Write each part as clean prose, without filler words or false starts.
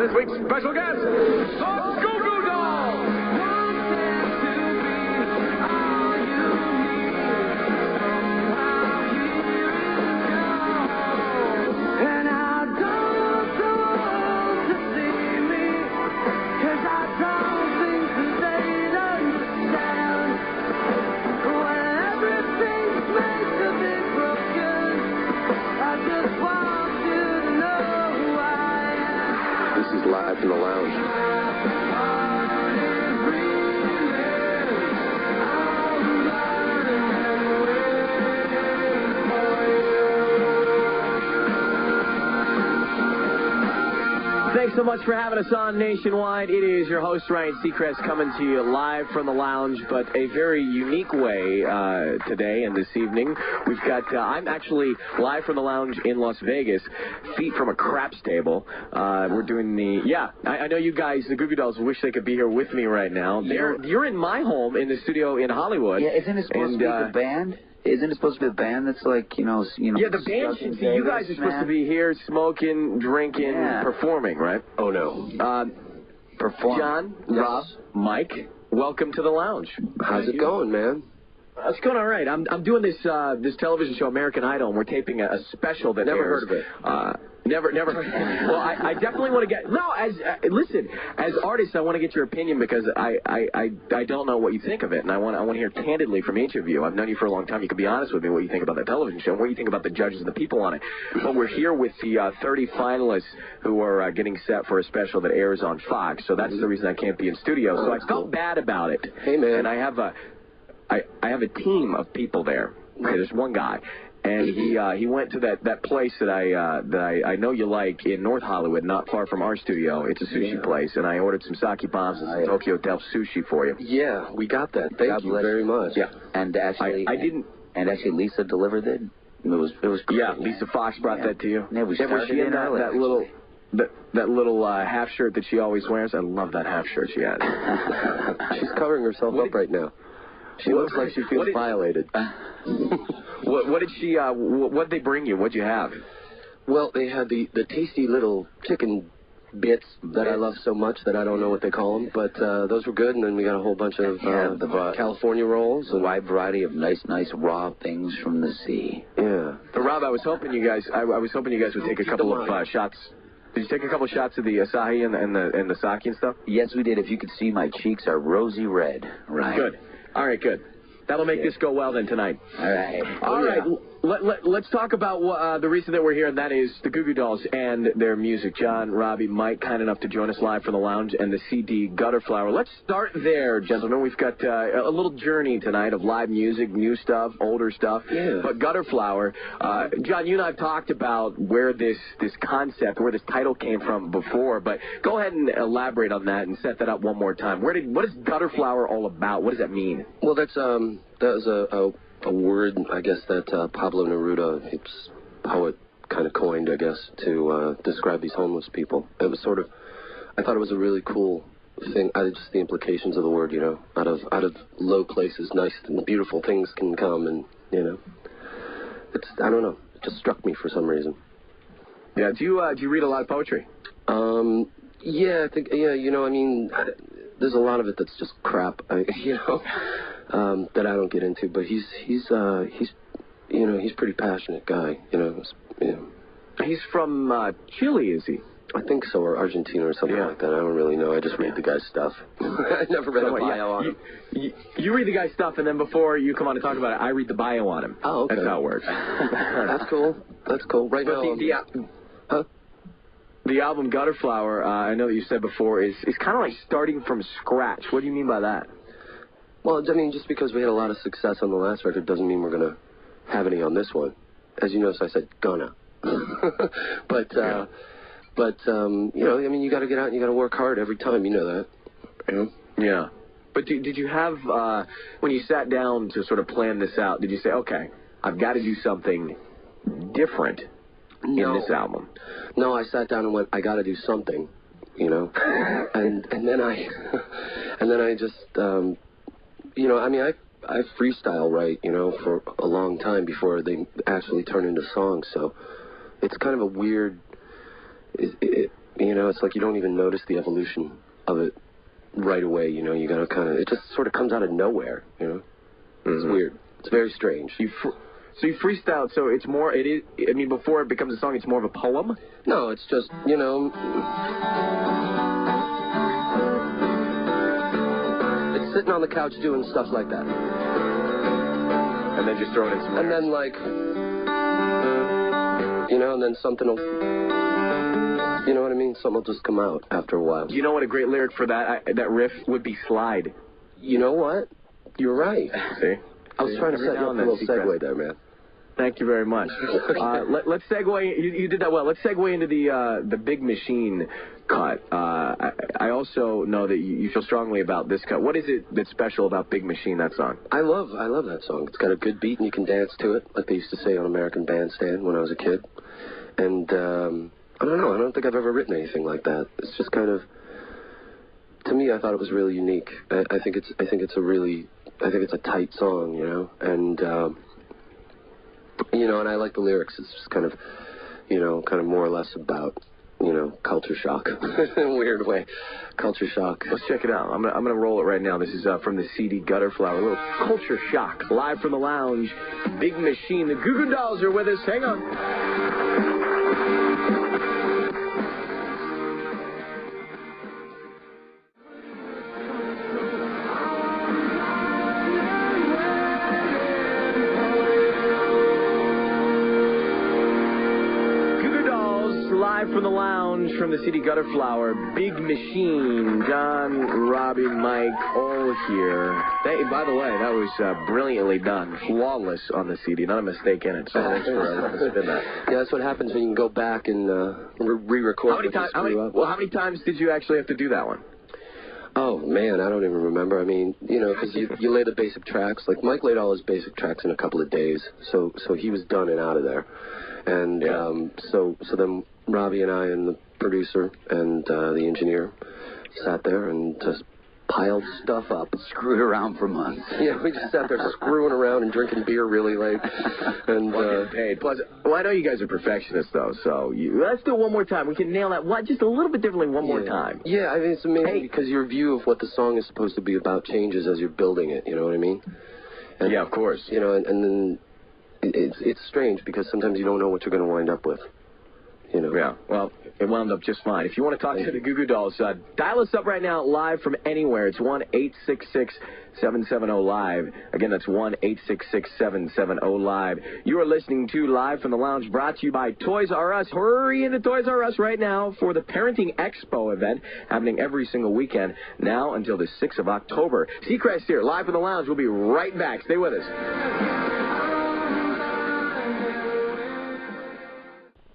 this week's special guest, the Goo Goo Dolls. This is live from the lounge. Thanks so much for having us on Nationwide. It is your host, Ryan Seacrest, coming to you live from the lounge, but a very unique way today and this evening. We've got, I'm actually live from the lounge in Las Vegas, feet from a craps table. We're doing the, I know you guys, the Goo Goo Dolls, wish they could be here with me right now. You're in my home in the studio in Hollywood. Yeah, isn't it supposed to be the band? Isn't it supposed to be the band that's like, you know? Yeah, the band should see. You guys are supposed to be here smoking, drinking, performing, right? Oh, no. Perform. John, yes. Rob, Mike, welcome to the lounge. How's it going, man? It's going all right. I'm doing this television show, American Idol, and we're taping a special that Never airs. heard of it. Never. Well, I definitely want to get. No, listen, as artists, I want to get your opinion because I don't know what you think of it, and I want to hear candidly from each of you. I've known you for a long time. You can be honest with me what you think about that television show, and what you think about the judges and the people on it. But we're here with the 30 finalists who are getting set for a special that airs on Fox. So that's the reason I can't be in studio. So I felt bad about it. Hey, man. And I have a team of people there. Okay, there's one guy. And he went to that place that I know you like in North Hollywood, not far from our studio. It's a sushi place, and I ordered some sake bombs and some Tokyo Del sushi for you. Yeah, we got that. Thank you very much. Yeah, and actually, I didn't. And actually, Lisa delivered it. It was great. Yeah, Lisa Fox brought that to you. Yeah, we started in early. that little half shirt that she always wears. I love that half shirt she has. She's covering herself up right now. She looks like she feels violated. What did she? What did they bring you? What'd you have? Well, they had the tasty little chicken bits that I love so much that I don't know what they call them, but those were good. And then we got a whole bunch of California rolls, a wide variety of nice raw things from the sea. Yeah. But Rob, I was hoping you guys would take a couple of shots. Did you take a couple of shots of the asahi and the sake and stuff? Yes, we did. If you could see, my cheeks are rosy red. Right. Good. All right, good. That'll make this go well then tonight. All right. All right. Let's talk about the reason that we're here, and that is the Goo Goo Dolls and their music. John, Robbie, Mike, kind enough to join us live from the lounge, and the CD Gutter Flower. Let's start there, gentlemen. We've got a little journey tonight of live music, new stuff, older stuff. Yeah. But Gutter Flower, John, you and I have talked about where this concept, where this title came from before, but go ahead and elaborate on that and set that up one more time. What is Gutter Flower all about? What does that mean? Well, that was a word, I guess, that Pablo Neruda, his poet, kind of coined, I guess, to describe these homeless people. It was sort of, I thought it was a really cool thing. Just the implications of the word, you know, out of low places, nice and beautiful things can come, and you know, I don't know, it just struck me for some reason. Yeah, do you read a lot of poetry? Yeah, I think, you know, I mean, there's a lot of it that's just crap, you know. That I don't get into, but he's you know, he's a pretty passionate guy, you know. He's from Chile, is he? I think so, or Argentina or something like that. I don't really know. I just read the guy's stuff. I never read a bio on him. You read the guy's stuff, and then before you come on to talk about it, I read the bio on him. Oh, okay. That's how it works. That's cool. That's cool. Right now, the album Gutter Flower, I know that you said before, is kind of like starting from scratch. What do you mean by that? Well, I mean, just because we had a lot of success on the last record doesn't mean we're going to have any on this one. As you notice, I said gonna. But you know, I mean, you got to get out and you got to work hard every time. You know that. You know? Yeah. But did you have, when you sat down to sort of plan this out, did you say, okay, I've got to do something different in this album? No, I sat down and went, I got to do something, you know. and then I just... you know, I mean, I freestyle write, you know, for a long time before they actually turn into songs. So it's kind of a weird, you know, it's like you don't even notice the evolution of it right away, you know. You gotta kind of, it just sort of comes out of nowhere, you know. It's weird. It's very strange. So you freestyle, so it's more, it is, I mean, before it becomes a song, it's more of a poem? No, it's just, you know, it's sitting on the couch doing stuff like that. And then just throwing in some lyrics. And then, like, you know, and then something will, you know what I mean? Something will just come out after a while. You know what a great lyric for that riff would be? Slide. You know what? You're right. See? I was trying to set you up a little segue there, man. Thank you very much. Let's segue. You did that well. Let's segue into the Big Machine cut. I also know that you feel strongly about this cut. What is it that's special about Big Machine, that song? I love that song. It's got a good beat and you can dance to it, like they used to say on American Bandstand when I was a kid. And I don't know. I don't think I've ever written anything like that. It's just kind of, to me, I thought it was really unique. I think it's a tight song, you know, and. You know, and I like the lyrics. It's just kind of, you know, more or less about, you know, culture shock in a weird way. Culture shock. Let's check it out. I'm gonna roll it right now. This is from the CD Gutterflower. A little culture shock live from the lounge. Big Machine. The Goo Goo Dolls are with us. Hang on. Live from the lounge, from the CD Gutterflower, Big Machine, John, Robbie, Mike, all here. By the way, that was brilliantly done, flawless on the CD, not a mistake in it. So thanks for spin that. Yeah, that's what happens when you can go back and re-record. How many times did you actually have to do that one? Oh man, I don't even remember. I mean, you know, because you lay the basic tracks. Like Mike laid all his basic tracks in a couple of days, so he was done and out of there. And so then Robbie and I and the producer and the engineer sat there and just piled stuff up. Screwed around for months. Yeah, we just sat there screwing around and drinking beer really late. And getting paid. Plus, I know you guys are perfectionists, though, so let's do it one more time. We can nail that just a little bit differently one more time. Yeah, I mean, it's amazing because your view of what the song is supposed to be about changes as you're building it, you know what I mean? And, yeah, of course. You know, and then it's strange because sometimes you don't know what you're going to wind up with. You know. Yeah, well, it wound up just fine. If you want to talk to the Goo Goo Dolls, dial us up right now, live from anywhere. It's 1-866-770-LIVE. Again, that's 1-866-770-LIVE. You are listening to Live from the Lounge, brought to you by Toys R Us. Hurry into Toys R Us right now for the Parenting Expo event happening every single weekend, now until the 6th of October. Seacrest here, Live from the Lounge. We'll be right back. Stay with us.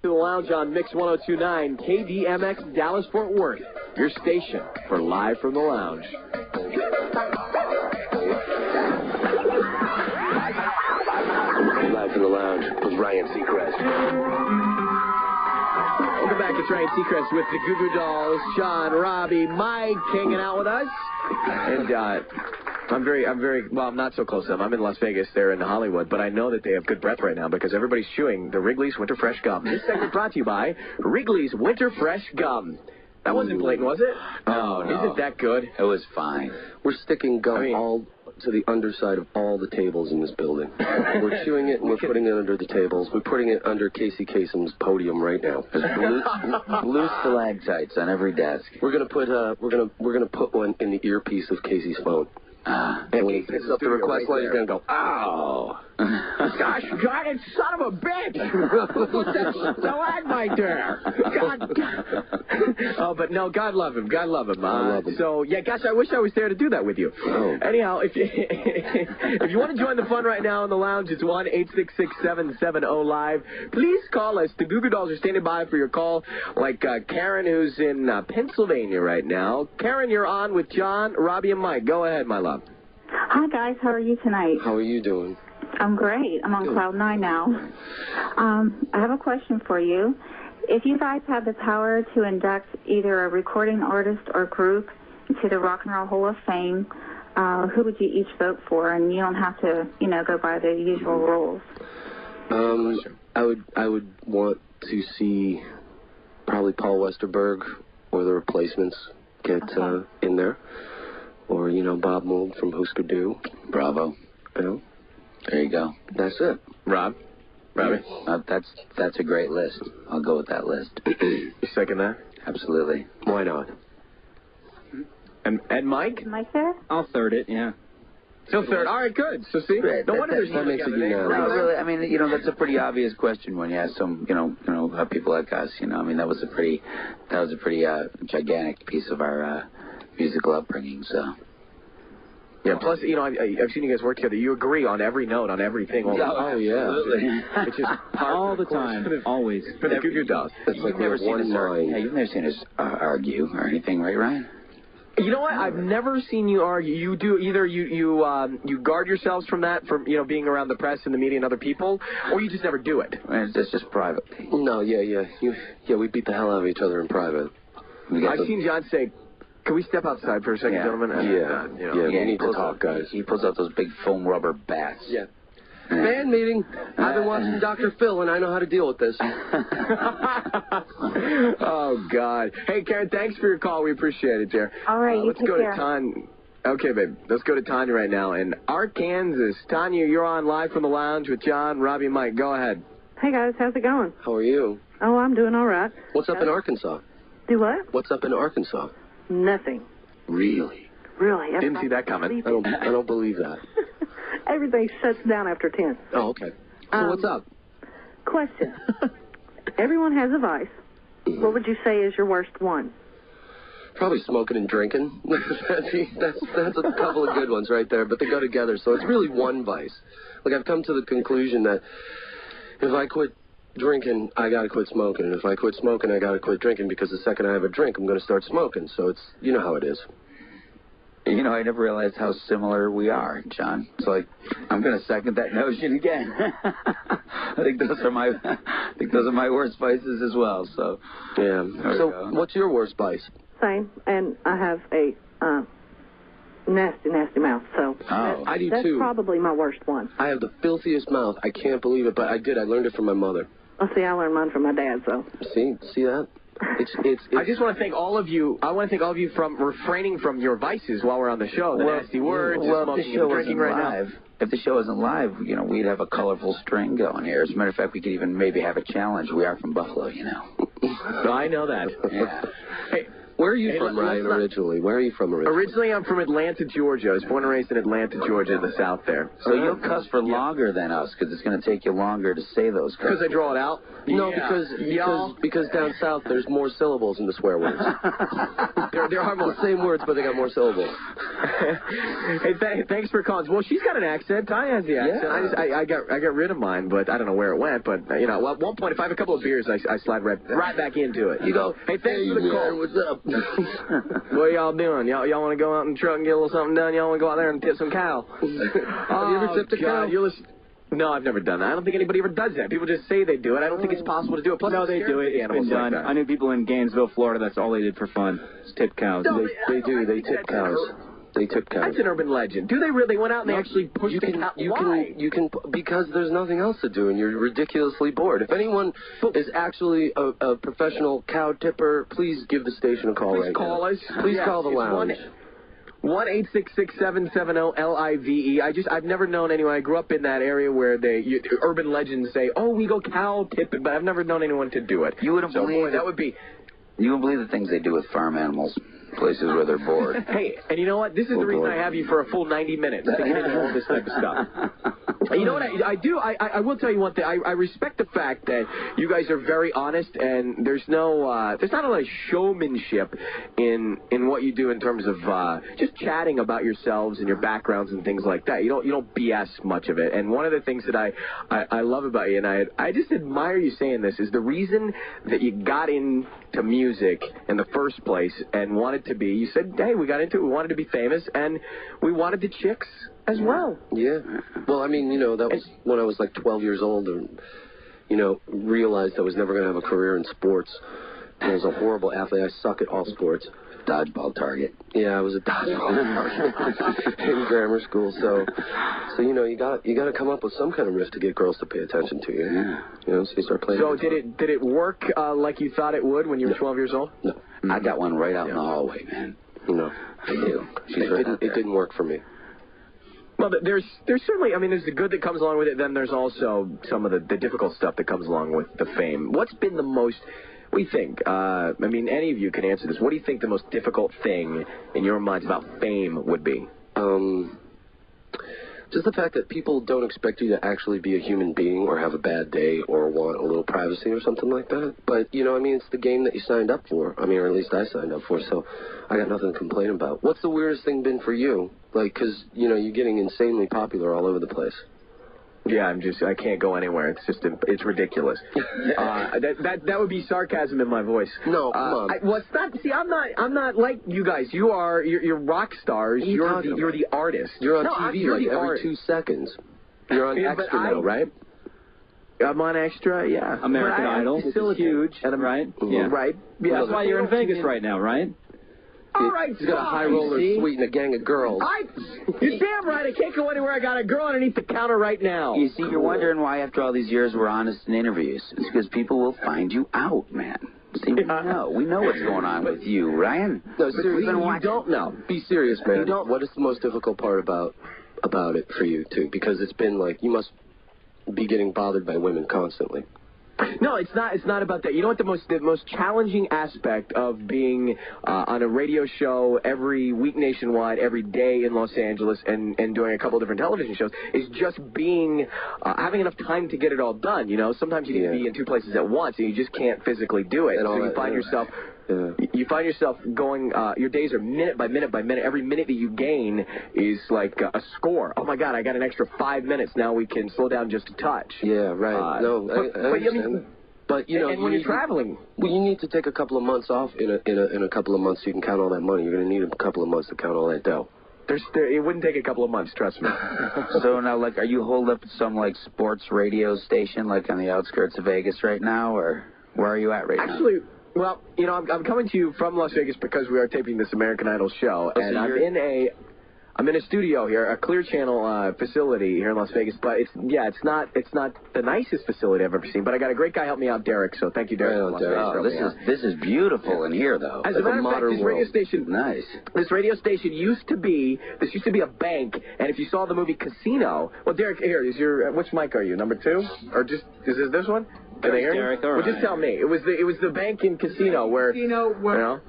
To the lounge on Mix 102.9 KDMX Dallas Fort Worth, your station for Live from the Lounge. Live from the Lounge with Ryan Seacrest. Welcome back. It's Ryan Seacrest with the Goo Goo Dolls, Sean, Robbie, Mike hanging out with us. And I'm not so close to them. I'm in Las Vegas. They're in Hollywood. But I know that they have good breath right now because everybody's chewing the Wrigley's Winter Fresh Gum. This segment brought to you by Wrigley's Winter Fresh Gum. That wasn't blatant, was it? No. Isn't that good? It was fine. We're sticking gum all to the underside of all the tables in this building. We're chewing it and we're putting it under the tables. We're putting it under Casey Kasem's podium right now. There's blue stalactites on every desk. We're gonna put one in the earpiece of Casey's phone. And when he picks up the request line, he's going to go, "Ow! Gosh, God, it's son of a bitch! Put that stalagmite there! God. Oh, but no, God love him. God love him. I love him. So, yeah, gosh, I wish I was there to do that with you. Oh. Anyhow, if you want to join the fun right now in the lounge, it's 1-866-770-LIVE. Please call us. The Goo Goo Dolls are standing by for your call, like Karen, who's in Pennsylvania right now. Karen, you're on with John, Robbie, and Mike. Go ahead, my love. Hi, guys. How are you tonight? How are you doing? I'm great. I'm on Cloud 9 now. I have a question for you. If you guys had the power to induct either a recording artist or group into the Rock and Roll Hall of Fame, who would you each vote for? And you don't have to, go by the usual rules. I would want to see probably Paul Westerberg or the Replacements get in there. Or, Bob Mould from Husker Du. Bravo. There you go. That's it. Robbie? That's a great list. I'll go with that list. You second that? Absolutely. Why not? And Mike? Mike there? I'll third it, yeah. Still third. All right, good. So see, no wonder there's that makes it unanimous. No, really, I mean, that's a pretty obvious question when you ask some, people like us, I mean, that was a pretty gigantic piece of our musical upbringing, so. Yeah, plus, I've seen you guys work together. You agree on every note, on everything. Oh, yeah. It's just all the time, always. For the Goo Goo Dolls. It's like we have one line. Yeah, you've never seen us argue or anything, right, Ryan? You know what? I've never seen you argue. You do either you guard yourselves from that, from being around the press and the media and other people, or you just never do it. It's just private. No, yeah. We beat the hell out of each other in private. I've seen John say, "Can we step outside for a second, gentlemen?" Yeah, we need to talk, guys. He pulls out those big foam rubber bats. Yeah. Fan meeting. I've been watching Dr. Phil, and I know how to deal with this. Oh, God. Hey, Karen, thanks for your call. We appreciate it, dear. All right, you let's take go care. to Tanya. Okay, babe. Let's go to Tanya right now in Arkansas. Tanya, you're on live from the lounge with John, Robbie, and Mike. Go ahead. Hey, guys. How's it going? How are you? Oh, I'm doing all right. What's up in Arkansas? Do what? What's up in Arkansas? Nothing. Really? Really? Didn't see that coming. I don't believe that. Everything shuts down after 10. Oh, okay. So what's up? Question. Everyone has a vice. What would you say is your worst one? Probably smoking and drinking. that's a couple of good ones right there, but they go together. So it's really one vice. Like, I've come to the conclusion that if I quit drinking, I got to quit smoking. And if I quit smoking, I got to quit drinking, because the second I have a drink, I'm going to start smoking. So it's, how it is. I never realized how similar we are, John. It's like, I'm going to second that notion again. I think those are my worst vices as well. So yeah. So what's your worst vice? Same, and I have a nasty mouth. So I do that's too. Probably my worst one. I have the filthiest mouth. I can't believe it, but I did. I learned it from my mother. Oh, see, I learned mine from my dad. So see that. It's I just want to thank all of you. I want to thank all of you from refraining from your vices while we're on the show. The nasty words, smoking and drinking right now. If the show isn't live, we'd have a colorful string going here. As a matter of fact, we could even maybe have a challenge. We are from Buffalo, I know that. Yeah. Hey, where are you from, Ryan, originally? Where are you from originally? Originally, I'm from Atlanta, Georgia. I was born and raised in Atlanta, Georgia, in the South there. So you'll cuss for longer than us, because it's going to take you longer to say those cusses. Because I draw it out? No, because down south there's more syllables in the swear words. there are more. The same words, but they got more syllables. Hey, thanks for calling. Well, she's got an accent. Tanya has the accent. Yeah. I got rid of mine, but I don't know where it went. But at one point, if I have a couple of beers, I slide right back into it. You go, hey, thanks for the call. What's up? What are y'all doing? Y'all want to go out in the truck and get a little something done? Y'all want to go out there and tip some cow? Have you ever tipped a cow? No, I've never done that. I don't think anybody ever does that. People just say they do it. I don't think it's possible to do it. Plus, no, they do it. It's been done. I knew people in Gainesville, Florida. That's all they did for fun. It's tip cows. No, they do. They tip cows. They tip cows. That's an urban legend. Do they really? They went out and they actually pushed the cow? Why? You can, because there's nothing else to do and you're ridiculously bored. If anyone is actually a professional cow tipper, please give the station a call right now. Please call us. Please call the lounge. 1-866-770-LIVE. I've never known anyone. I grew up in that area where urban legends say, "Oh, we go cow tipping," but I've never known anyone to do it. You wouldn't believe that would be. You wouldn't believe the things they do with farm animals, places where they're bored. Hey, and you know what? This is the reason I have you for a full 90 minutes to get into all this type of stuff. You know what I do? I will tell you one thing. I respect the fact that you guys are very honest, and there's not a lot of showmanship in what you do in terms of just chatting about yourselves and your backgrounds and things like that. You don't BS much of it. And one of the things that I love about you, and I just admire you saying this, is the reason that you got into music in the first place and wanted to be. You said, "Hey, we got into it. We wanted to be famous, and we wanted the chicks as well." Yeah. Well, I mean, that was when I was like 12 years old and, realized I was never going to have a career in sports. I was a horrible athlete. I suck at all sports. Dodgeball target. Yeah, I was a dodgeball target in grammar school. So you got to come up with some kind of riff to get girls to pay attention to you. Yeah. You know, so you start playing. So did it work like you thought it would when you were 12 years old? No. I got one right out in the hallway, man. No. I do. It didn't work for me. Well, there's certainly, I mean, there's the good that comes along with it. Then there's also some of the difficult stuff that comes along with the fame. What's been the most, what do you think? I mean, any of you can answer this. What do you think the most difficult thing in your minds about fame would be? Just the fact that people don't expect you to actually be a human being or have a bad day or want a little privacy or something like that. But, you know, I mean, it's the game that you signed up for. I mean, or at least I signed up for, so I got nothing to complain about. What's the weirdest thing been for you? Like, because, you know, you're getting insanely popular all over the place. Yeah, I can't go anywhere. It's just, it's ridiculous. That would be sarcasm in my voice. No, come on. Well, it's not. See, I'm not like you guys. You're rock stars. You're the artist. You're on TV like every 2 seconds. You're on Extra now, right? I'm on Extra, yeah. American Idol, which is huge, right? Yeah. Right. Yeah. That's why you're in Vegas right now, right? All right, he's got a high roller suite and a gang of girls. You're damn right. I can't go anywhere. I got a girl underneath the counter right now. You see, you're wondering why after all these years we're honest in interviews. It's because people will find you out, man. See, we know what's going on with you, Ryan. No, seriously, you don't know. Be serious, man. What is the most difficult part about it for you, too? Because it's been like you must be getting bothered by women constantly. No, it's not. It's not about that. You know what the most challenging aspect of being on a radio show every week nationwide, every day in Los Angeles, and doing a couple of different television shows is just being having enough time to get it all done. You know, sometimes you need to be in 2 places at once, and you just can't physically do it. And so you find yourself. You find yourself going, your days are minute by minute by minute. Every minute that you gain is like a score. Oh, my God, I got an extra 5 minutes. Now we can slow down just a touch. Yeah, right. I understand. But, you know, and when you're traveling. Well, you need to take a couple of months off in a couple of months so you can count all that money. You're going to need a couple of months to count all that dough. It wouldn't take a couple of months, trust me. So now, like, are you holed up at some, like, sports radio station, like, on the outskirts of Vegas right now, or where are you at right now? Actually, well, you know, I'm coming to you from Las Vegas because we are taping this American Idol show, and I'm in a studio here, a Clear Channel facility here in Las Vegas. But it's not the nicest facility I've ever seen. But I got a great guy help me out, Derek. So thank you, Derek. This is beautiful in here, though. As a matter of fact, this radio station, nice. This radio station used to be a bank. And if you saw the movie Casino, well, Derek, here is your which mic are you? Number 2, or just is it this one? Can they hear me? Well, just tell me. It was the bank in Casino where you know.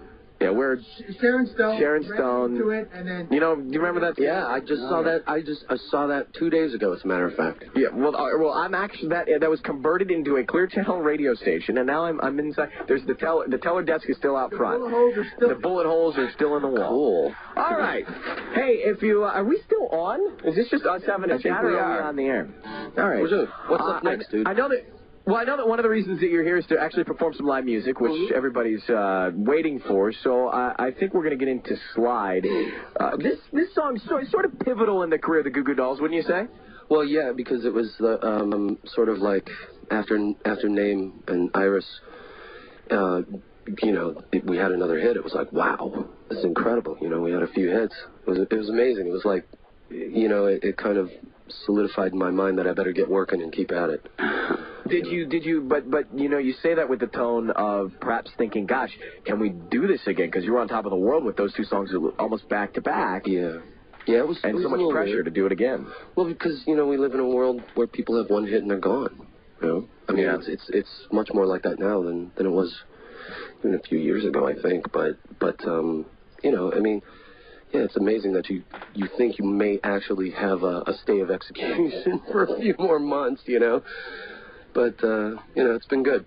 Yeah, where Sharon Stone to it, and then, you know, do you remember that? Yeah, I just saw that. I saw that 2 days ago, as a matter of fact. Yeah, well, I'm actually that was converted into a Clear Channel radio station, and now I'm inside. There's the teller desk is still out front. The bullet holes are still in the wall. Cool. All right. Hey, if you are we still on? Is this just us having a chat, or are we on the air? All right. What's up next, dude? I know that one of the reasons that you're here is to actually perform some live music, which everybody's waiting for. So I think we're going to get into Slide. This song's sort of pivotal in the career of the Goo Goo Dolls, wouldn't you say? Well, yeah, because it was the sort of like after Name and Iris, you know, we had another hit. It was like, wow, this is incredible. You know, we had a few hits. It was amazing. It was like, you know, it kind of solidified in my mind that I better get working and keep at it. Did you, but you know, you say that with the tone of perhaps thinking, gosh, can we do this again? Because you were on top of the world with those 2 songs almost back to back. Yeah. Yeah, it was so much pressure to do it again. Well, because, you know, we live in a world where people have one hit and they're gone. You know? I mean, it's much more like that now than it was even a few years ago, I think. But you know, I mean, yeah, it's amazing that you think you may actually have a stay of execution for a few more months, you know. But, you know, it's been good.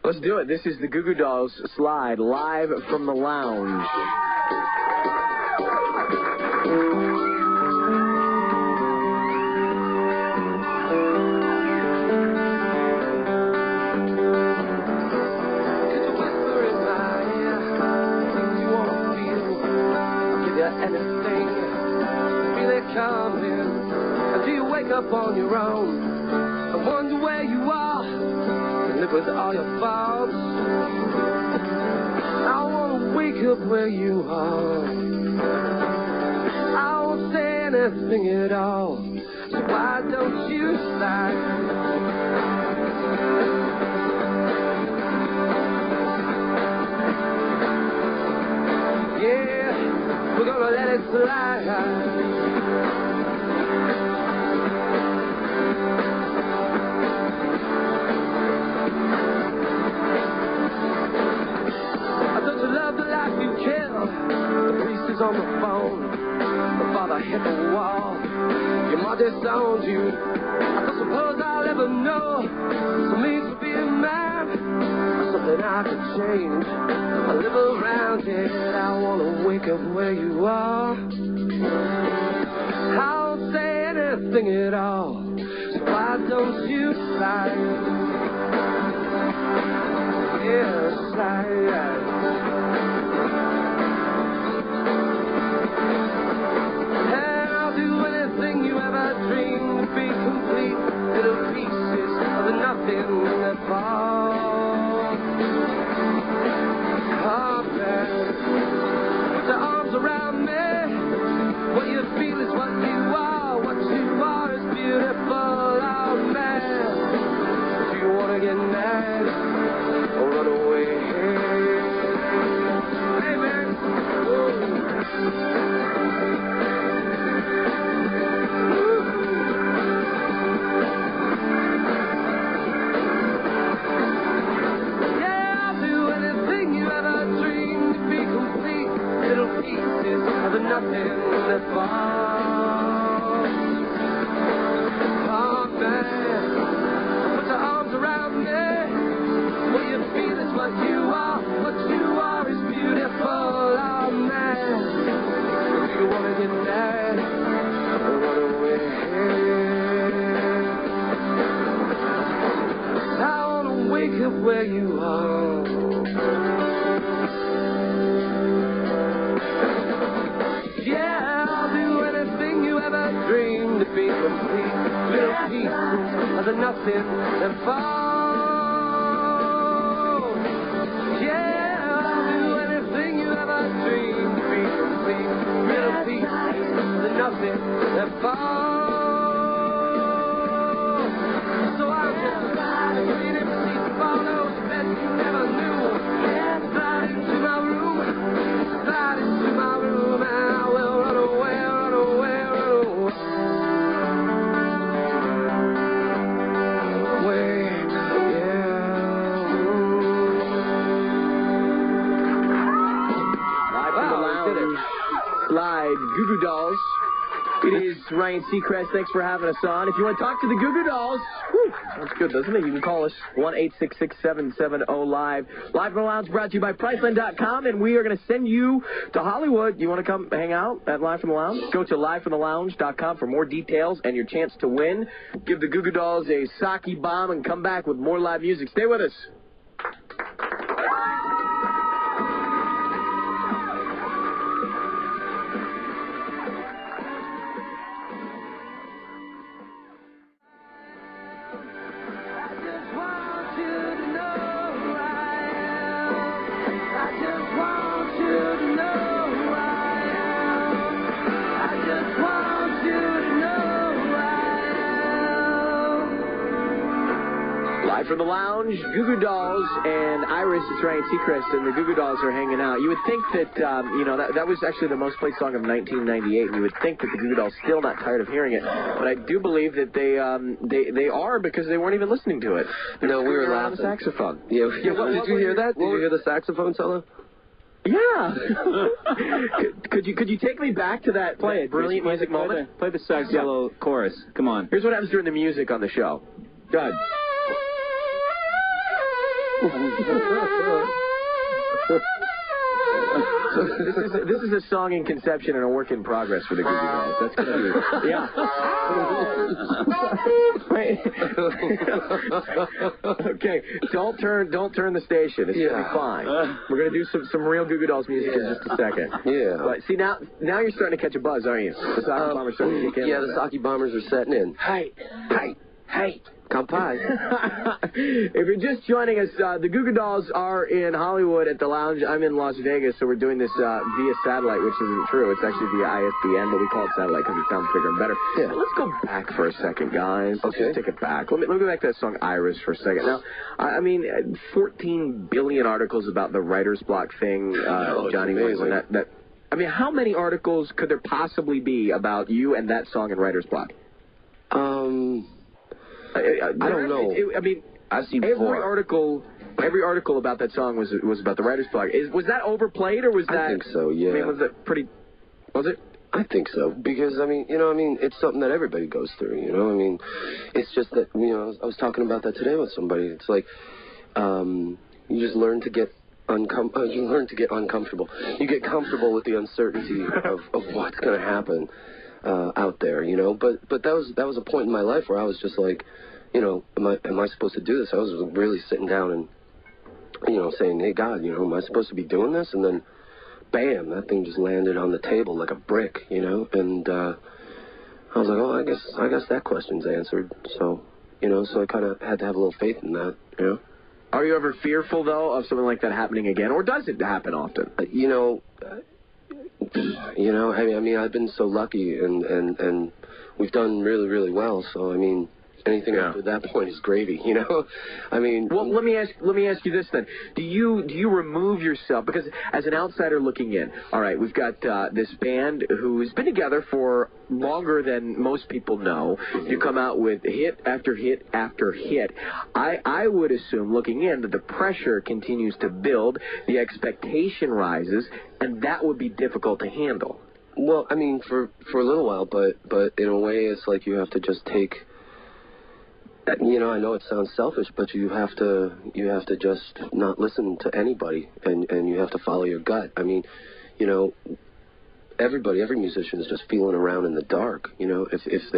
Let's do it. This is the Goo Goo Dolls Slide live from the lounge. It's a whisper in my ear, things you won't feel. I'll give you anything, feel it coming. Until you wake up on your own. I wonder where you are, and live with all your faults. up where you are. I won't say anything at all, so why don't you slide? Yeah, we're gonna let it slide. Love the life you killed. The priest is on the phone. The father hit the wall. Your mother disowned you. I don't suppose I'll ever know. So means to be a man. Something I could change. I live around it. I wanna wake up where you are. I won't say anything at all. So why don't you slide? Yeah, slide. Dream to be complete, little pieces of the nothing that falls. Oh man, put your arms around me. What you feel is what you are. What you are is beautiful. Oh man, do you wanna get mad or run away? Hey man. Nothing that falls. Oh man, put your arms around me. What you feel is what you are. What you are is beautiful. Oh man, if you wanna get mad or run away, I wanna wake up where you are. Dream to be complete, little pieces of the nothing that falls. Yeah, I'll do anything you ever dreamed to be complete, little pieces of the nothing that falls. So I'll just slide in seats of all those beds you never knew. Yeah, slide into my room, slide into my room, and I will run away, run away, run away. Slide, Goo Goo Dolls. It is Ryan Seacrest. Thanks for having us on. If you want to talk to the Goo Goo Dolls, sounds good, doesn't it? You can call us 1-866-770-LIVE. Live from the Lounge brought to you by Priceline.com, and we are going to send you to Hollywood. You want to come hang out at Live from the Lounge? Go to livefromthelounge.com for more details and your chance to win. Give the Goo Goo Dolls a sake bomb and come back with more live music. Stay with us. From the Lounge, Goo Goo Dolls, and Iris. It's Ryan Seacrest, and the Goo Goo Dolls are hanging out. You would think that, that was actually the most played song of 1998, and you would think that the Goo Goo Dolls still not tired of hearing it. But I do believe that they are, because they weren't even listening to it. No, we were laughing. The saxophone. Yeah, did you hear that? Did you hear the saxophone solo? Yeah. could you take me back to that brilliant music moment? Play the sax solo chorus. Come on. Here's what happens during the music on the show. Good. This is a song in conception and a work in progress for the Goo Goo Dolls. That's gonna be yeah. Okay, don't turn the station. It's gonna be fine. We're gonna do some real Goo Goo Dolls music in just a second. Yeah. But see now you're starting to catch a buzz, aren't you? The Sake Bombers starting to kick in. Yeah, the Sake Bombers are setting in. Hey. Hey, Kampai. If you're just joining us, the Goo Goo Dolls are in Hollywood at the Lounge. I'm in Las Vegas, so we're doing this via satellite, which isn't true. It's actually via ISDN, but we call it satellite because it sounds bigger and better. Yeah. Let's go back for a second, guys. Let's just take it back. Let me go back to that song Iris for a second. Now, I mean, 14 billion articles about the writer's block thing, Johnny. I mean, how many articles could there possibly be about you and that song in writer's block? I don't know. I mean, I've seen every article about that song was about the writer's block. Was that overplayed or was that? I think so. Yeah. I mean, was it pretty? Was it? I think so because I mean, it's something that everybody goes through. I mean, it's just that I was talking about that today with somebody. It's like you just learn to get uncomfortable. You get comfortable with the uncertainty of what's going to happen out there, But that was a point in my life where I was just like, am I supposed to do this? I was really sitting down and, saying, hey, God, am I supposed to be doing this? And then, bam, that thing just landed on the table like a brick, And I was like, oh, I guess that question's answered. So, so I kind of had to have a little faith in that, Are you ever fearful, though, of something like that happening again? Or does it happen often? I mean, I've been so lucky, and we've done really, really well. So, I mean, anything after that point is gravy, I mean. Well, let me ask you this then: Do you remove yourself, because as an outsider looking in, all right, we've got this band who's been together for longer than most people know. You come out with hit after hit after hit. I would assume, looking in, that the pressure continues to build, the expectation rises, and that would be difficult to handle. Well, I mean, for a little while, but in a way, it's like you have to just take. I know it sounds selfish, but you have to just not listen to anybody, and you have to follow your gut. I mean, every musician is just feeling around in the dark. If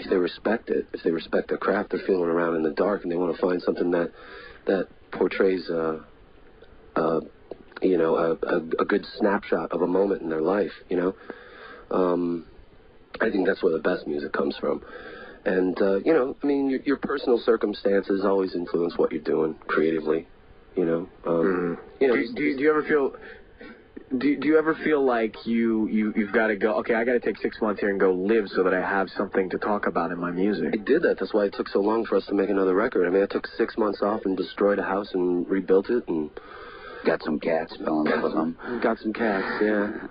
they respect it, if they respect their craft, they're feeling around in the dark, and they want to find something that portrays a good snapshot of a moment in their life. I think that's where the best music comes from. And, I mean, your personal circumstances always influence what you're doing creatively, Do you ever feel like you've got to go, okay, I got to take 6 months here and go live so that I have something to talk about in my music? I did that. That's why it took so long for us to make another record. I mean, I took 6 months off and destroyed a house and rebuilt it and got some cats, fell in love with them. Got some cats, yeah.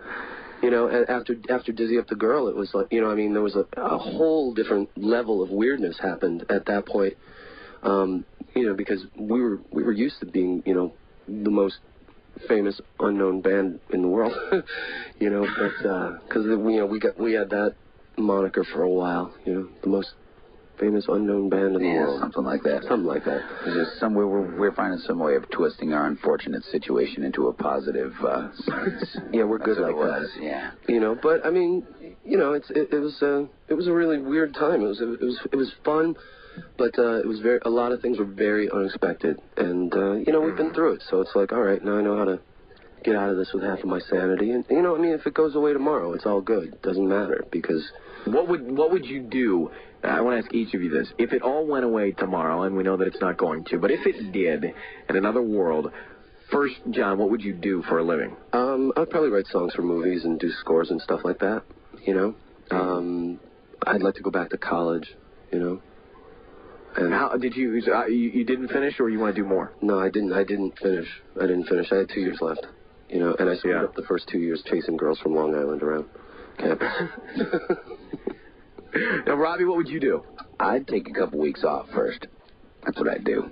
After Dizzy Up the Girl, it was like, I mean, there was a whole different level of weirdness happened at that point, because we were used to being, the most famous unknown band in the world, but because we had that moniker for a while, the most famous unknown band in the world. Something like that. There's just somewhere we're finding some way of twisting our unfortunate situation into a positive sense. Yeah, we're good like that. Yeah. But I mean, it was a really weird time. It was fun, but it was a lot of things were very unexpected, and we've been through it. So it's like, all right, now I know how to get out of this with half of my sanity, and I mean, if it goes away tomorrow, it's all good. It doesn't matter, because what would you do? I want to ask each of you this. If it all went away tomorrow, and we know that it's not going to, but if it did, in another world, first, John, what would you do for a living? I'd probably write songs for movies and do scores and stuff like that, I'd like to go back to college, And how did you didn't finish, or you want to do more? No, I didn't finish. I had 2 years left, and I spent up the first 2 years chasing girls from Long Island around campus. Now, Robbie, what would you do? I'd take a couple weeks off first. That's what I'd do.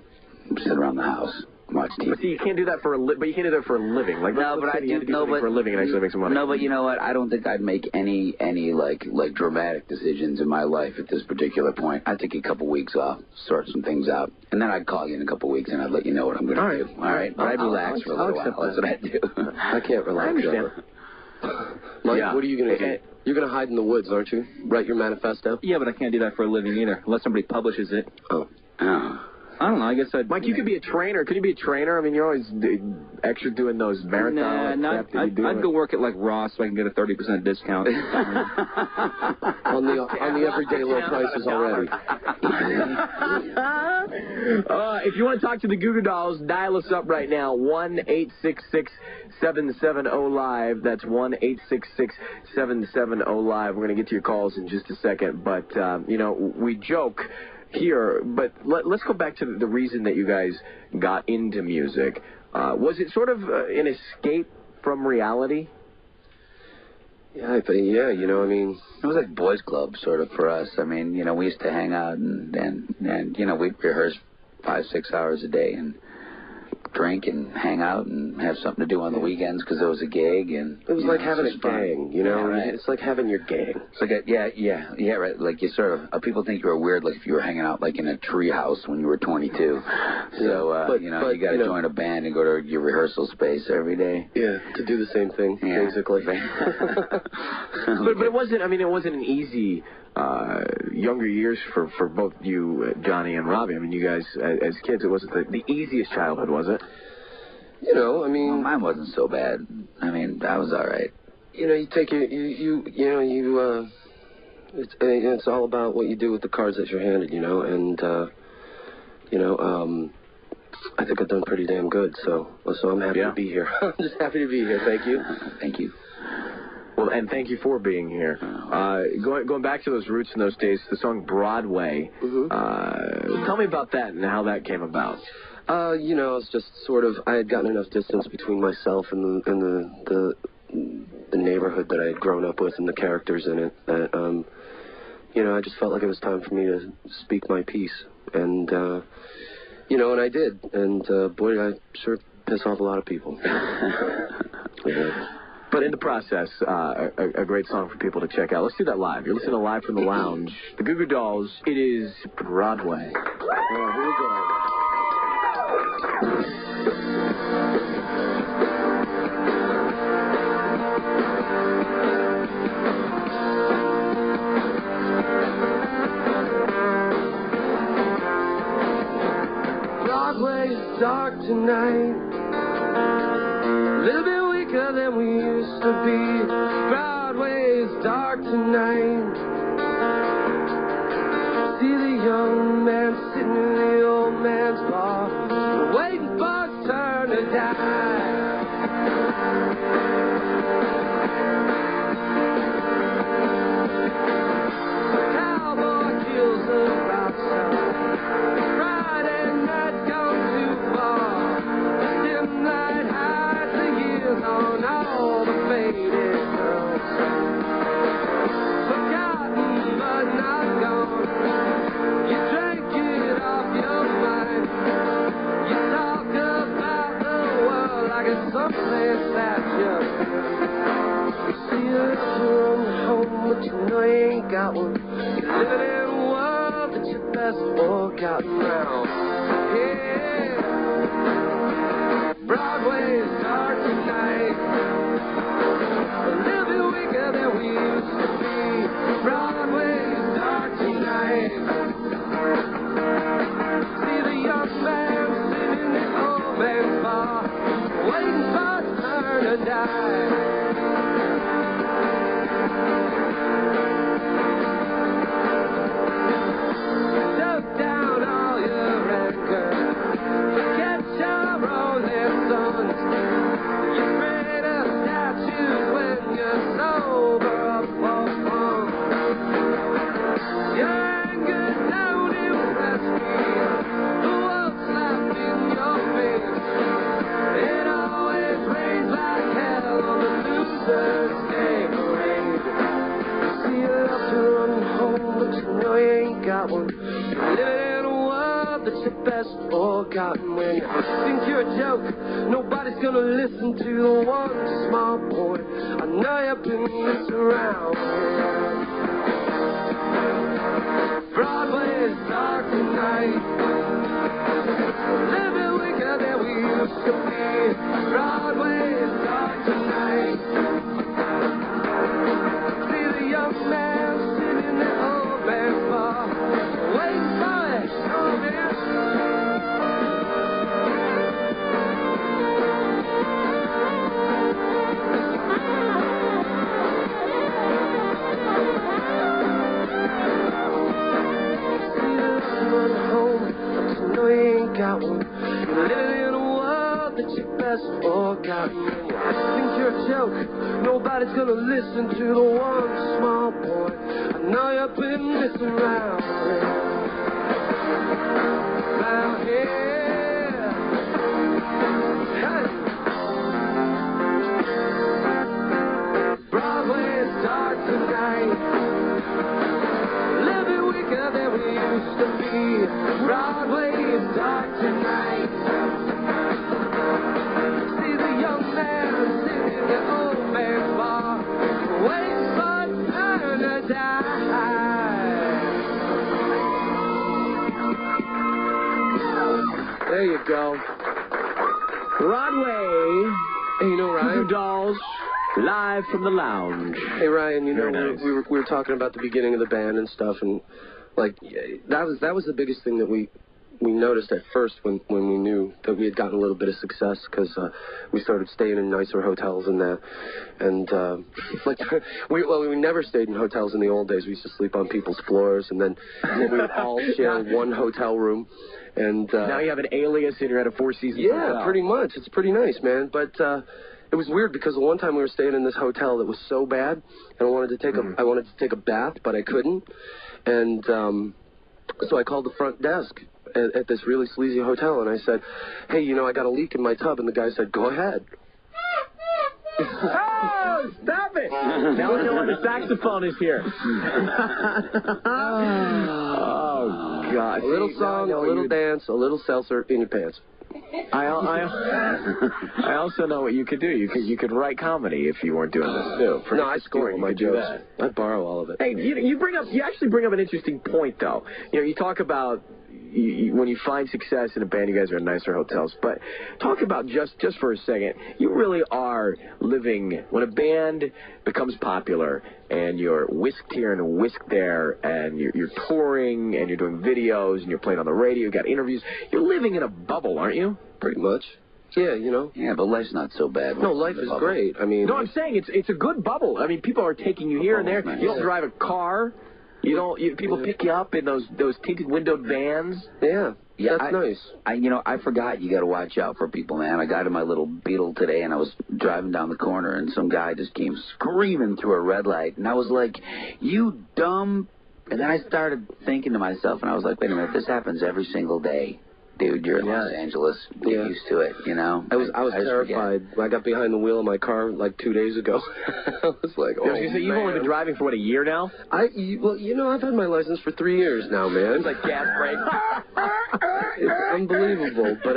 Sit around the house, watch TV. But see, you can't do that for a living. For a living. Like, no, but I do for a living and actually make some money. No, but you know what? I don't think I'd make any like dramatic decisions in my life at this particular point. I'd take a couple weeks off, sort some things out, and then I'd call you in a couple weeks and I'd let you know what I'm going to do. All right. But I'd relax for a little while. That's what I'd do. I can't relax. I understand. Mike, what are you going to do? You're going to hide in the woods, aren't you? Write your manifesto? Yeah, but I can't do that for a living either, unless somebody publishes it. Oh. I don't know. I guess Mike, you could be a trainer. Could you be a trainer? I mean, you're always extra doing those marathon stuff that you do. I'd go work at like Ross so I can get a 30% discount. on the everyday low prices already. If you want to talk to the Goo Goo Dolls, dial us up right now, 1-866-770-LIVE. That's 1-866-770-LIVE. We're going to get to your calls in just a second. But, we joke here, but let's go back to the reason that you guys got into music. Was it sort of an escape from reality? Yeah, I think, I mean... It was like boys' club, sort of, for us. I mean, we used to hang out and we'd rehearse 5-6 hours a day and drink and hang out and have something to do on the weekends because there was a gig. And it was like having a gang, Yeah, right. It's like having your gang. It's like right. Like you sort of, people think you were weird, like if you were hanging out like in a tree house when you were 22. So, you got to join a band and go to your rehearsal space every day. Yeah, to do the same thing, basically. but it wasn't an easy younger years for both you, Johnny and Robbie. I mean, you guys as kids, it wasn't the easiest childhood, was it? I mean, well, mine wasn't so bad. I mean, I was all right. You take it's all about what you do with the cards that you're handed, and I think I've done pretty damn good. So I'm happy to be here. I'm just happy to be here. Thank you. Thank you. Well, and thank you for being here. Going back to those roots in those days, the song Broadway. Mm-hmm. Tell me about that and how that came about. It's just sort of, I had gotten enough distance between myself and the neighborhood that I had grown up with and the characters in it that, I just felt like it was time for me to speak my piece. And, and I did. And, boy, I sure piss off a lot of people. Yeah. But in the process, a great song for people to check out. Let's do that live. You're listening to Live from the Lounge. The Goo Goo Dolls, it is Broadway. Here we go. Broadway's dark tonight. A little bit weaker than we used to be. Broadway's dark tonight. See the young man sitting in the old man's bar, waiting for his turn to die. A cowboy kills a rock star. Friday night's gone too far. A dim light hides the years on all the faded girls. Forgotten but not gone. You drank it off your mind. You talk about the world like it's someplace that you're see you run home, but you know you ain't got one. You're living in a world that you best forgotten now. Yeah, Broadway's dark tonight. A little bit weaker than we used to be. Broadway's dark tonight. See the young man sitting in the old man's bar, waiting for his turn to die. Shut down all your anger. Forget your rolling sons. You pray to statues when you're sober up for fun. Your anger don't impress me. The world slapped in your face. It always rains like hell on the Loser's Day parade. See you love to run home, but you know you ain't got one. You're living in a world that's your best forgotten. When you think you're a joke, nobody's gonna listen to the one small point. I know you've been messed around. Broadway's dark tonight. Living weaker than we used to be. Broadway's dark tonight. See the young man sitting in the old man's bar, waiting for it. Oh, man. has forgotten you. Think you're a joke, nobody's gonna listen to the one small point. I know you've been missing around here. Hey. Broadway is dark tonight, a little bit weaker than we used to be. Broadway is dark tonight. See the young man sitting in the old man's bar, waiting for time to die. There you go. Broadway. Hey, you know, Ryan? Goo Goo Dolls, live from the lounge. Hey, Ryan, you know, Nice. we were talking about the beginning of the band and stuff, and like that was the biggest thing that we noticed at first when we knew that we had gotten a little bit of success, because we started staying in nicer hotels and that, and like we never stayed in hotels in the old days. We used to sleep on people's floors, and then we would all share one hotel room. And now you have an alias and you're at a Four Seasons yeah, hotel. pretty much. It's pretty nice, man. But it was weird because the one time we were staying in this hotel that was so bad, and I wanted to take a bath, but I couldn't. And so I called the front desk at this really sleazy hotel, and I said, "Hey, you know, I got a leak in my tub." And the guy said, "Go ahead." Oh, stop it! Now we know why the saxophone is here. Oh, God. A little song, a little dance, a little seltzer in your pants. I also know what you could do. You could write comedy if you weren't doing this too. No, I score you my could do jokes. that. I borrow all of it. Hey, you actually bring up an interesting point though. You know, you talk about when you find success in a band, you guys are in nicer hotels. But talk about just for a second, you really are living when a band becomes popular and you're whisked here and whisked there, and you're touring and you're doing videos and you're playing on the radio, you got interviews. You're living in a bubble, aren't you? Pretty much. Yeah, you know. Yeah, but life's not so bad. No, life is great. I mean, no, I'm saying it's a good bubble. I mean, people are taking you here and there. You don't drive a car. People pick you up in those tinted windowed vans. Yeah, that's nice. I forgot you got to watch out for people, man. I got in my little Beetle today, and I was driving down the corner, and some guy just came screaming through a red light, and I was like, "You dumb!" And then I started thinking to myself, and I was like, "Wait a minute, this happens every single day." Dude, you're in Los Angeles. Get used to it, you know? I was terrified. I got behind the wheel of my car like 2 days ago. I was like, oh, man. You've only been driving for, a year now? Well, you know, I've had my license for 3 years now, man. It's like gas brake. It's unbelievable. But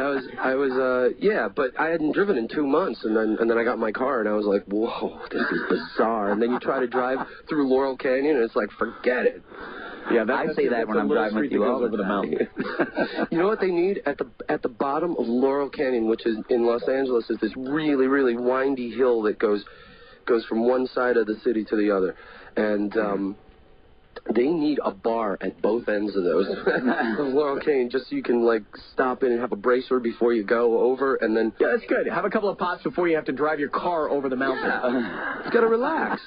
but I hadn't driven in 2 months, and then I got my car, and I was like, whoa, this is bizarre. And then you try to drive through Laurel Canyon, and it's like, forget it. Yeah, I say that when I'm driving with you all over the mountain. You know what they need at the bottom of Laurel Canyon, which is in Los Angeles, is this really, really windy hill that goes from one side of the city to the other, and they need a bar at both ends of those of Laurel Canyon, just so you can like stop in and have a bracer before you go over, and then that's good. Have a couple of pots before you have to drive your car over the mountain. You got to relax.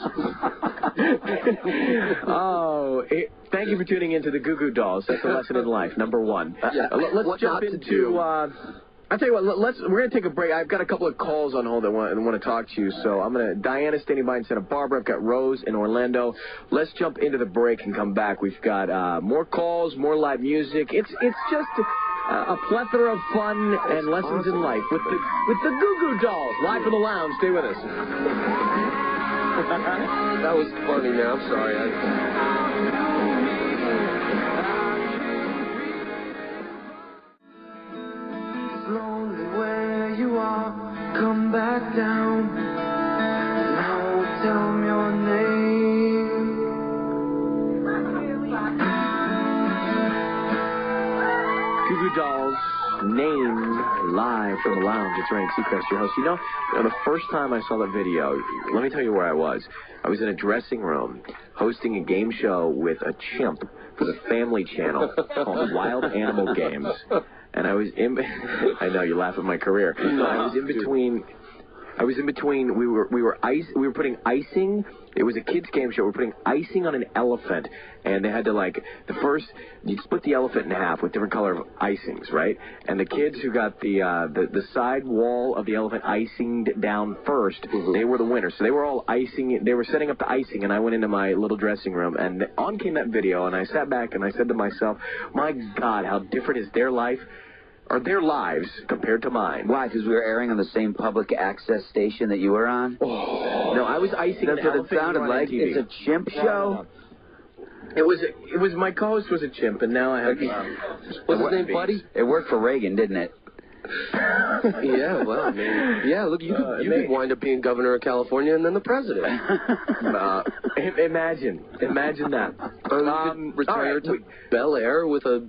Thank you for tuning in to the Goo Goo Dolls. That's a lesson in life, number one. Let's jump into. I'll tell you what. We're gonna take a break. I've got a couple of calls on hold that want to talk to you. So I'm gonna. Diana's standing by in Santa Barbara. I've got Rose in Orlando. Let's jump into the break and come back. We've got more calls, more live music. It's just a plethora of fun and lessons in life with the Goo Goo Dolls live from the lounge. Stay with us. That was funny, man. I'm sorry. Lonely where you are, come back down. Now tell me your name. Goo Goo Dolls, named live from the lounge. It's Ryan Seacrest, your host. You know, the first time I saw that video, let me tell you where I was. I was in a dressing room hosting a game show with a chimp for the Family Channel called Wild Animal Games. And I was I know, you laugh at my career. I was in between I was in between. We were putting icing. It was a kids' game show. We were putting icing on an elephant, and they had to you split the elephant in half with different color of icings, right? And the kids who got the side wall of the elephant icinged down first, they were the winners. So they were all icing. They were setting up the icing, and I went into my little dressing room, and on came that video, and I sat back and I said to myself, "My God, how different is their life?" Or their lives compared to mine. Why? Because we were airing on the same public access station that you were on? Oh. No, I was icing an elephant. That's what it sounded like. TV. It's a chimp show? It was my co-host was a chimp, and now I have... What's his name, Buddy? It worked for Reagan, didn't it? Yeah, well, I mean, yeah, look, you could wind up being governor of California and then the president. Imagine that. You could retire to Bel Air with a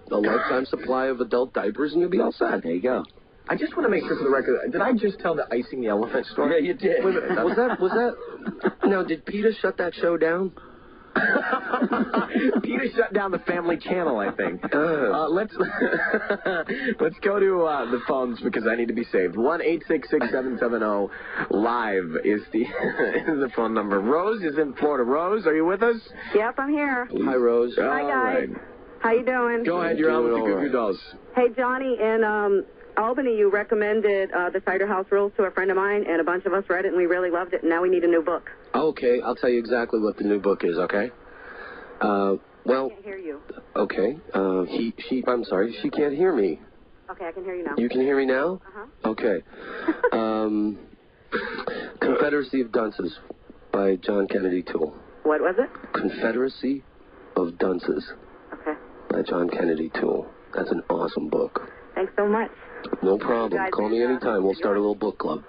lifetime supply of adult diapers, and you'll be all set. There you go. I just want to make sure for the record, did I just tell the icing the elephant story? Yeah, you did. Was that? Now, did PETA shut that show down? PETA shut down the Family Channel, I think. Let's go to the phones because I need to be saved. 1-866-770-LIVE is the phone number. Rose is in Florida. Rose, are you with us? Yep, I'm here. Hi, Rose. Hi, guys. Right. How you doing? Go ahead, you're on with the Goo Goo Dolls. Hey, Johnny, in Albany, you recommended the Cider House Rules to a friend of mine, and a bunch of us read it, and we really loved it, and now we need a new book. Okay, I'll tell you exactly what the new book is, okay? Well... I can't hear you. Okay, I'm sorry, she can't hear me. Okay, I can hear you now. You can hear me now? Uh-huh. Okay. Confederacy of Dunces by John Kennedy Toole. What was it? Confederacy of Dunces. Okay. By John Kennedy Toole. That's an awesome book. Thanks so much. No problem. Call me anytime. We'll start a little book club.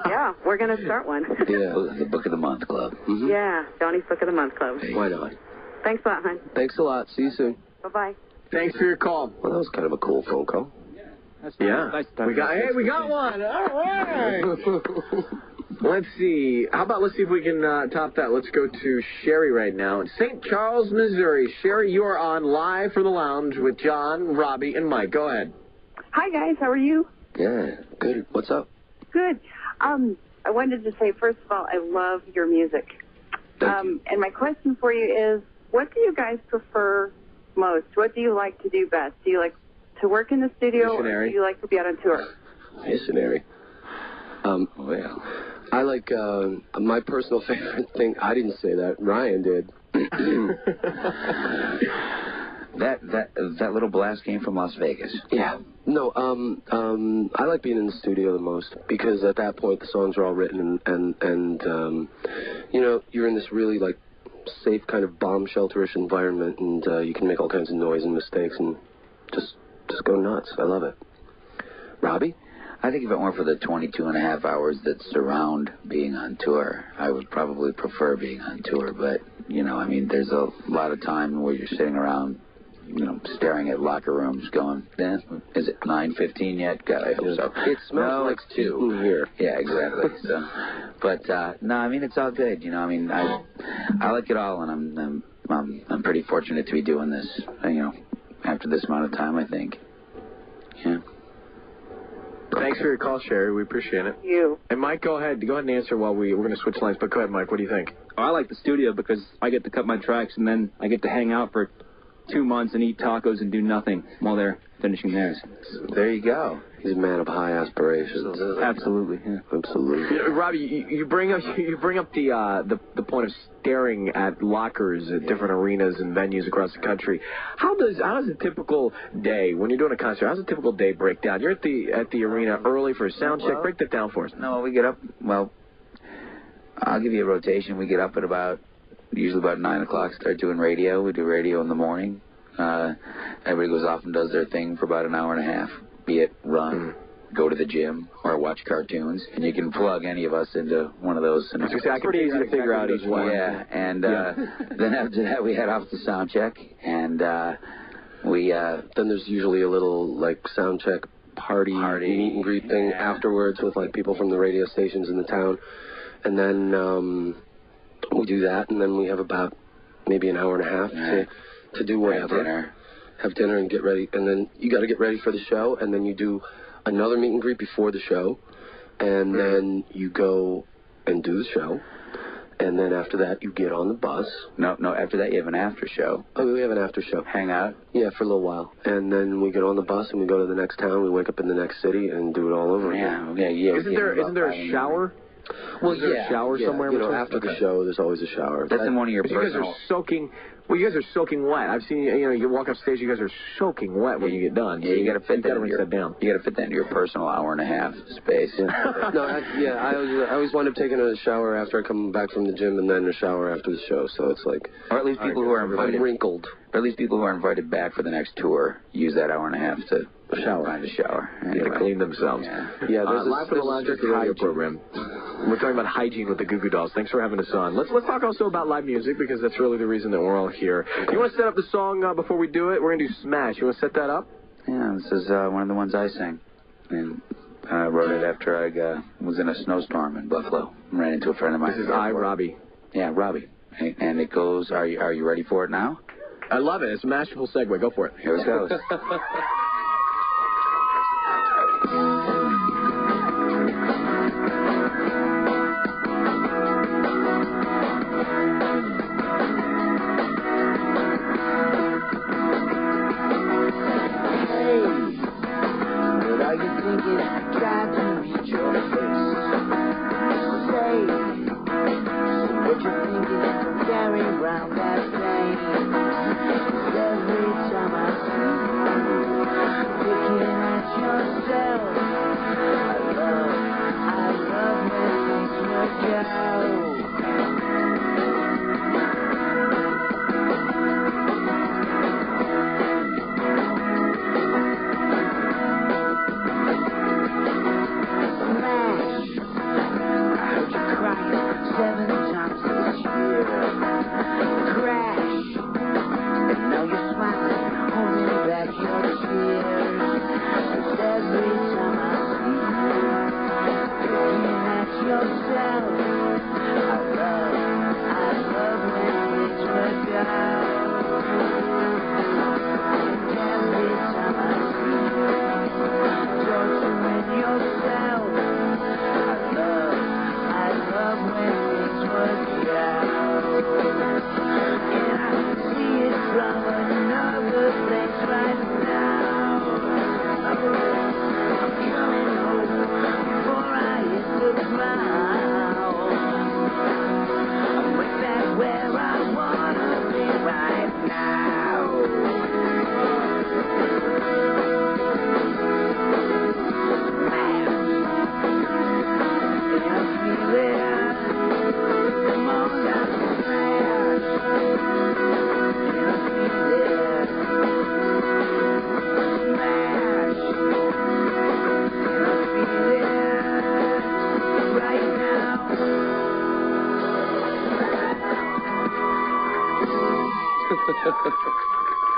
Yeah, we're going to start one. Yeah, the Book of the Month Club. Mm-hmm. Yeah, Johnny's Book of the Month Club. Hey. Why not? Thanks a lot, hon. Thanks a lot. See you soon. Bye-bye. Thanks for your call. Well, that was kind of a cool phone call. Yeah. We got one. All right. Let's see. Let's see if we can top that. Let's go to Sherry right now in St. Charles, Missouri. Sherry, you are on live from the lounge with John, Robbie, and Mike. Go ahead. Hi, guys. How are you? Yeah, good. What's up? Good. I wanted to say, first of all, I love your music. And my question for you is, what do you guys prefer most? What do you like to do best? Do you like to work in the studio, or do you like to be out on tour? Missionary. Well, I like my personal favorite thing. I didn't say that. Ryan did. That little blast came from Las Vegas. Yeah. No, I like being in the studio the most because at that point the songs are all written and you know, you're in this really like safe kind of bomb shelterish environment and you can make all kinds of noise and mistakes and just go nuts. I love it. Robbie? I think if it weren't for the 22.5 hours that surround being on tour, I would probably prefer being on tour. But, you know, I mean, there's a lot of time where you're sitting around, you know, staring at locker rooms going, is it 9:15 yet? God, I hope so. It smells like 2 here. Yeah, exactly. So, but, no, I mean, it's all good. You know, I mean, I like it all, and I'm pretty fortunate to be doing this, you know, after this amount of time, I think. Yeah. Thanks for your call, Sherry. We appreciate it. You. And Mike, go ahead and answer while we're going to switch lines. But go ahead, Mike. What do you think? I like the studio because I get to cut my tracks and then I get to hang out for 2 months and eat tacos and do nothing while they're finishing theirs. There you go. He's a man of high aspirations. Absolutely. Yeah. Absolutely. Robbie, you bring up the point of staring at lockers at different arenas and venues across the country. How does a typical day when you're doing a concert? How's a typical day break down? You're at the arena early for a sound check. Break that down for us. No, we get up. Well, I'll give you a rotation. We get up at usually about 9 o'clock. Start doing radio. We do radio in the morning. Everybody goes off and does their thing for about an hour and a half. Be it run, go to the gym, or watch cartoons. And you can plug any of us into one of those scenarios. It's pretty easy to figure out each one. Yeah, and then after that we head off to sound check, and then there's usually a little like sound check party meet and greet thing afterwards with like people from the radio stations in the town, and then we do that, and then we have about maybe an hour and a half to do whatever. Have dinner and get ready, and then you got to get ready for the show, and then you do another meet and greet before the show, and then you go and do the show. And then after that, you get on the bus. No, after that you have an after show. Oh, we have an after show. Hang out? Yeah, for a little while. And then we get on the bus and we go to the next town. We wake up in the next city and do it all over again. Yeah. Isn't there a shower? Well, is there a shower somewhere? You know, after the show, there's always a shower. That's in one of your personal... You guys are soaking... Well, you guys are soaking wet. I've seen, you walk up stage, you guys are soaking wet when you get done. Yeah, you got to fit that rinse that down. You got to fit that into your personal hour and a half space. I always wind up taking a shower after I come back from the gym and then a shower after the show. So it's like... Or at least people who are invited... I'm wrinkled. Or at least people who are invited back for the next tour use that hour and a half to find a shower. Anyway. To clean themselves. Yeah, Live from the Lounge radio program. We're talking about hygiene with the Goo Goo Dolls. Thanks for having us on. Let's talk also about live music, because that's really the reason that we're all here. You want to set up the song before we do it? We're going to do Smash. You want to set that up? Yeah, this is one of the ones I sang. And I wrote it after I was in a snowstorm in Buffalo. I ran into a friend of mine. This is Robbie. Yeah, Robbie. And it goes, are you ready for it now? I love it. It's a masterful segue. Go for it. Here it goes.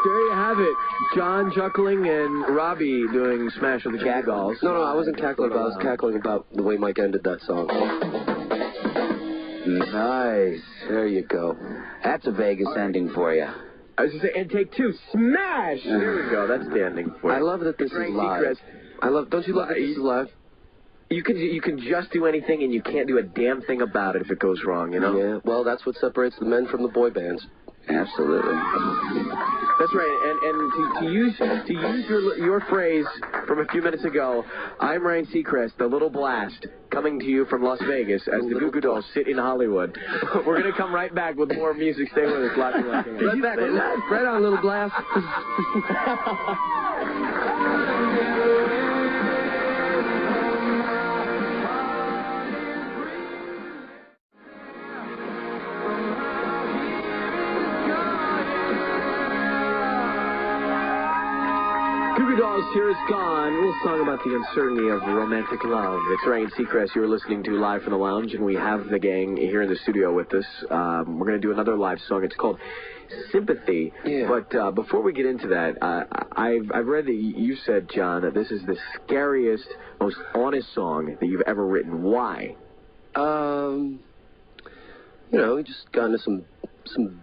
There you have it. John chuckling and Robbie doing Smash with the Goo Goo Dolls. No, I wasn't cackling about. I was cackling about the way Mike ended that song. Nice. There you go. That's a Vegas ending for you. I was going to say, and take two, Smash! There we go. That's the ending for you. I love that this is live. Don't you love that this is live? You can just do anything, and you can't do a damn thing about it if it goes wrong, you know? Yeah, well, that's what separates the men from the boy bands. Absolutely. That's right, and to use your phrase from a few minutes ago, I'm Ryan Seacrest, the Little Blast, coming to you from Las Vegas as the Goo Goo Dolls sit in Hollywood. We're going to come right back with more music. Stay with us. Right back. Right on, Little Blast. Goo Goo Dolls, Here Is Gone, a little song about the uncertainty of romantic love. It's Ryan Seacrest. You're listening to Live from the Lounge, and we have the gang here in the studio with us. We're going to do another live song. It's called Sympathy. Yeah. But before we get into that, I've read that you said, John, that this is the scariest, most honest song that you've ever written. Why? We just got into some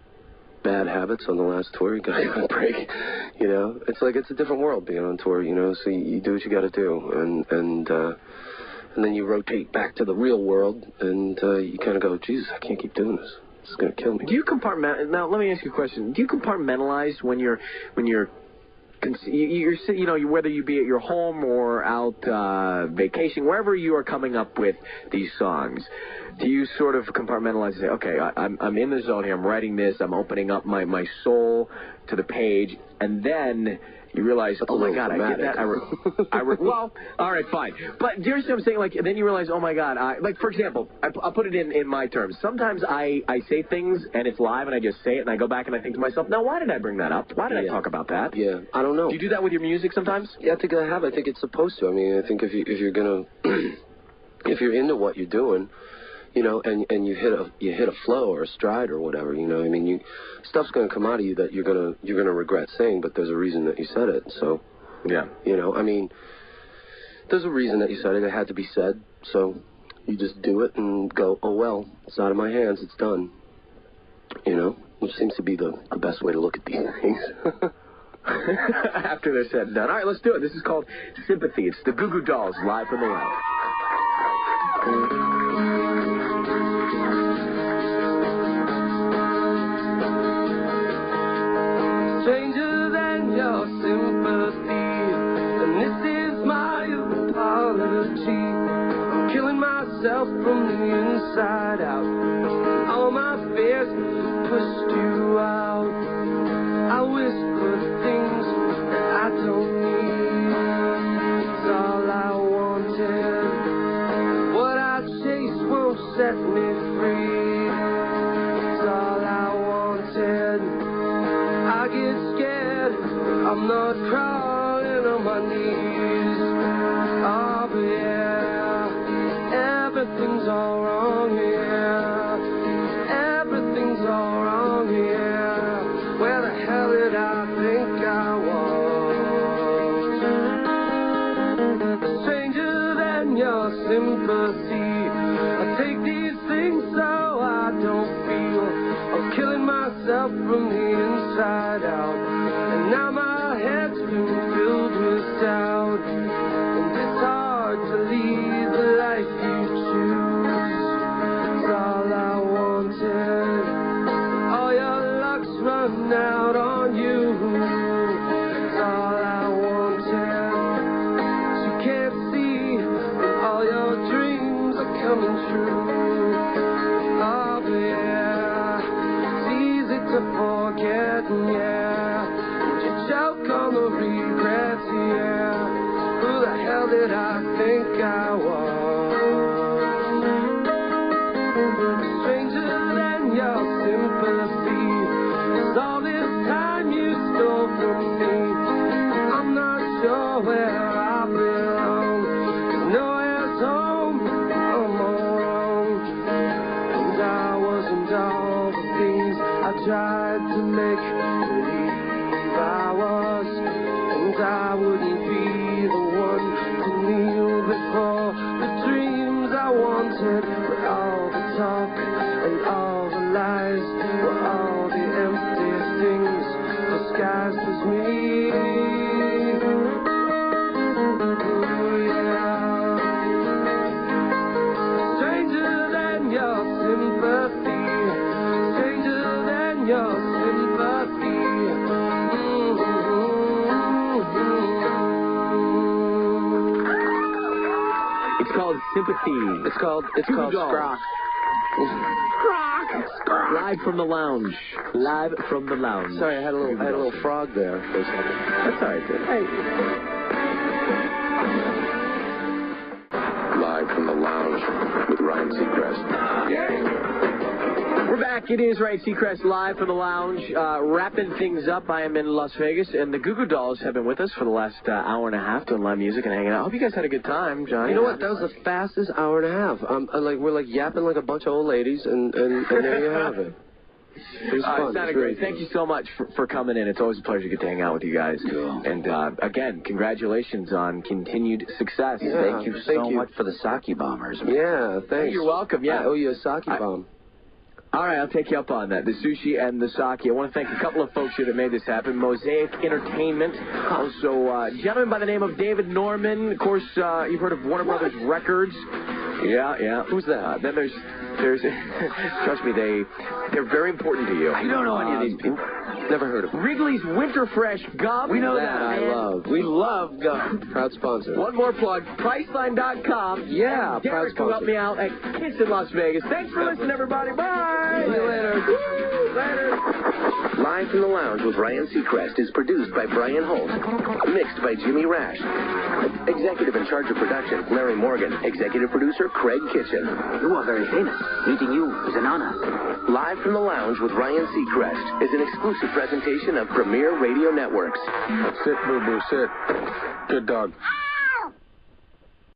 bad habits on the last tour. You got to break. It's like it's a different world being on tour. So you do what you got to do, and then you rotate back to the real world, and you kind of go, Jesus, I can't keep doing this. It's going to kill me. Do you compartmentalize? Now, let me ask you a question. Do you compartmentalize when you're whether you be at your home or out vacation, wherever you are coming up with these songs? Do you sort of compartmentalize and say, okay, I'm in the zone here, I'm writing this, I'm opening up my soul to the page, and then you realize, oh my God, dramatic. I did that. Well, all right, fine. But do you understand what I'm saying? Like, then you realize, oh my God, like, for example, I'll put it in my terms. Sometimes I say things and it's live and I just say it and I go back and I think to myself, now why did I bring that up? Why did I talk about that? Yeah, I don't know. Do you do that with your music sometimes? Yeah, I think I have. I think it's supposed to. I mean, I think if you're gonna if you're into what you're doing, you know, and you hit a flow or a stride or whatever, you know, I mean, stuff's gonna come out of you that you're gonna regret saying, but there's a reason that you said it. So yeah, you know, I mean, there's a reason that you said it. It had to be said. So you just do it and go, oh well, it's out of my hands. It's done. You know, which seems to be the best way to look at these things. After they're said and done. All right, let's do it. This is called Sympathy. It's the Goo Goo Dolls live from the lounge. Stranger than your sympathy, and this is my apology. I'm killing myself from the inside out. All my fears pushed you out. I whisper things that I don't need. It's all I wanted. What I chase won't set me free. It's all I wanted. I get scared. I'm not crawling on my knees. Oh, but yeah, everything's all wrong here. Everything's all wrong here. Where the hell did I think I was? Stranger than your sympathy. I take these things so I don't feel. I'm killing myself from the inside out. And now my head's been filled with doubt. And it's hard to lead the life you choose. It's all I wanted. All your luck's run out on you. It's all I wanted. You can't see that all your dreams are coming true. Oh, but yeah, it's easy to forget, yeah. You choke on the regrets, yeah. Who the hell did I think I was? Stranger than your sympathy. It's all this time you stole from me. I'm not sure where I belong. 'Cause nowhere's home. I'm all wrong. And I wasn't all the things I tried to make believe I was. And I wouldn't be the one to kneel before the dreams I wanted. But all the talk and all the lies were all the empty things disguised as me. Ooh, yeah. Stranger than your sympathy. Stranger than your sympathy. It's called Sympathy. It's called Scrock. Scrock. Live from the lounge. Live from the lounge. Sorry, I had a little frog there for a second. That's all right, dude. Hey. Live from the lounge with Ryan Seacrest. Yeah. We're back. It is Ryan Seacrest live from the lounge, wrapping things up. I am in Las Vegas, and the Goo Goo Dolls have been with us for the last hour and a half doing live music and hanging out. I hope you guys had a good time, Johnny. You know what? That was the fastest hour and a half. We're like yapping like a bunch of old ladies, and there you have it. It was fun. It sounded great. Thank you so much for coming in. It's always a pleasure to get to hang out with you guys. Cool. And again, congratulations on continued success. Yeah, thank you so much for the sake bombers. Yeah, thanks. You're welcome. Yeah, I owe you a sake bomb. All right, I'll take you up on that. The sushi and the sake. I want to thank a couple of folks here that made this happen. Mosaic Entertainment. Also, a gentleman by the name of David Norman. Of course, you've heard of Warner Brothers Records. Yeah. Who's that? Then there's trust me, they're very important to you. I don't know any of these people. Never heard of them. Wrigley's Winter Fresh Gum. We know that. I man. love. We love gum. Proud sponsor. One more plug, Priceline.com. Yeah, proud Derek, who helped sponsor. me out at Kids in Las Vegas. Thanks for listening, everybody. Bye. See you later. Later. Live from the Lounge with Ryan Seacrest is produced by Brian Holt. Mixed by Jimmy Rash. Executive in charge of production, Larry Morgan. Executive producer, Craig Kitchen. You are very famous. Meeting you is an honor. Live from the Lounge with Ryan Seacrest is an exclusive presentation of Premier Radio Networks. Sit, boo-boo, sit. Good dog.